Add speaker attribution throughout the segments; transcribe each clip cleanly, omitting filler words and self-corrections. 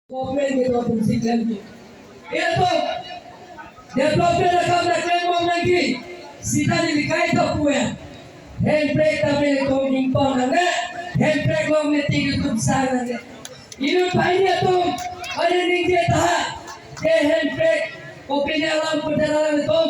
Speaker 1: Government gitu presiden itu development akan berkembang lagi sita dikai tak punya handbrake tapi itu impor nana handbrake lo meeting YouTube sana nana ini paling itu ada nih tahan ke handbrake opini alam perjalanan itu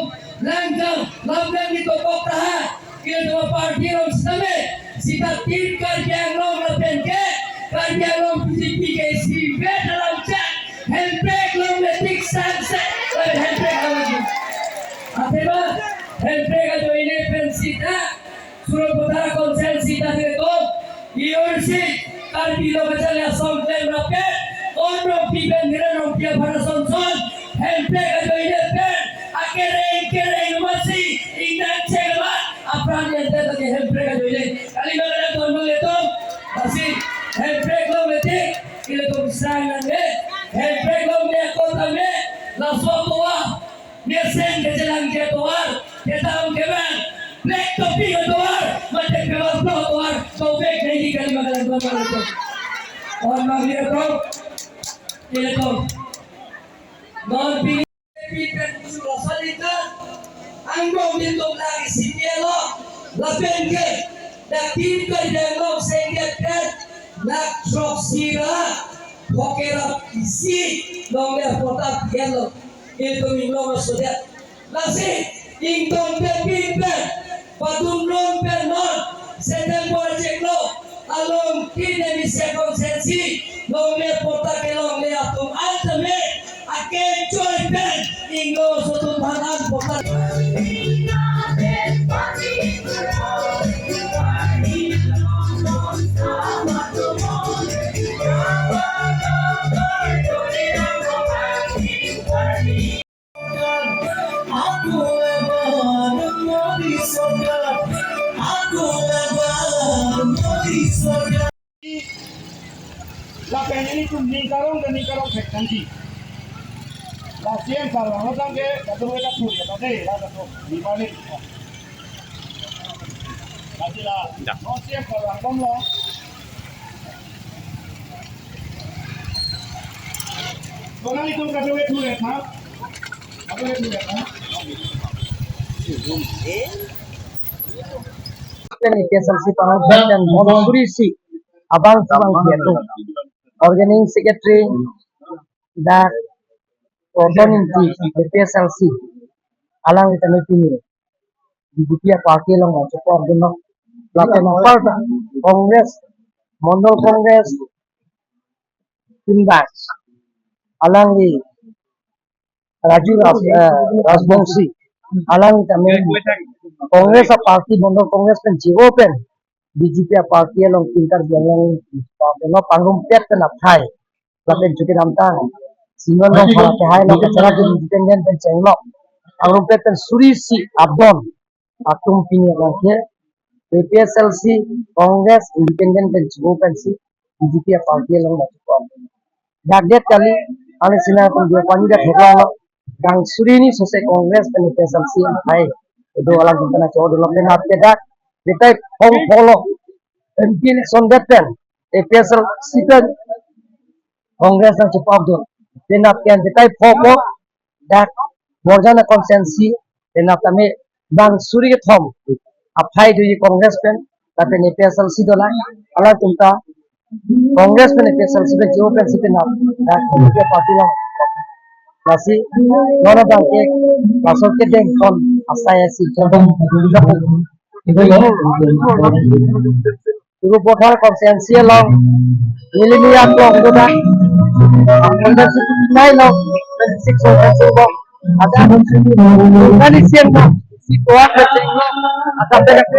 Speaker 1: langgang itu kok tahan kita dua parti orang sama sita tim kerja lo lepen ke kerja lo PKC dalam cek handbrake lo meeting sunset handbrake lagi apa handbrake itu ini pensita suruh putar konsensi tadi itu IORC karena bacalah soundtrack rakyat orang piben orang pia para sonson handbrake itu ini pen akhirnya masih ingat cewek apa yang tadi handbrake itu ini kali mana tuan itu masih handbrake lo meeting itu kebesaran handbrake lo kota me langsung tua mesen ke jalan ke tuar kita mungkin black topi ke tuar macam kelas tuar sobek lagi kali makan tuar itu orang mampir itu non pilih sudah salita anggap itu lagi si pielo lapen ke dah tim kerja lo sengket nak drop sira pokera isi nomor kota pielo itu minggu sudah nasi ington pempimpin padunron penon sedang project lo along kini bisa konsensi nomor kota kelong le atum altame aken joy pen inggo sutun banan kota
Speaker 2: lapen ini tuh ningkarong sekanji. Lasian kalau orang ke kadu kita tuh ya tadi lah tu di balik. Lagi lah. Lasian kalau orang lo. Orang itu kadu itu ya tak? Kadu itu ya tak?
Speaker 3: Ini PSLC Pangkat dan Monogurisi Abang Sabang Kiatu Organizing Secretary dan Ordon Inti PSLC Alang kita meeting di Bupia Parti long support dengan pelaksanaan partai Kongres Mondol Kongres Timbas Alang di Raju Rasbongsi Alang kita meeting Kongres parti Mondol Kongres penjiwo pen BJP parti long pintar biang no panggung pet kena thai lapen cuti namtang singon long phala hai lo kacara di independent pen cenglo panggung pet pen surisi abdon atum pini lake PSLC Kongres independent pen jiwo pen si BJP parti long support daget kali ane sina pen dia pani dak heklo dang surini sose Kongres pen PSLC hai itu alam kita coba dalam hati dak kita follow election deten PSL sipen Kongres yang cepat tu denap yang kita follow dak morjana konsensi denap kami bang suri thom apai tu Kongres pen tapi PSL sidola ala kita Kongres pen PSL sipen jauh pen sipen dak kita parti lah masih nona bangke masuk ke dengkon asaya si contoh itu pothar konsensi long milimiya to ngoda anda sipai long sik konsensi bo ada kali siang na si toa kecil ada berak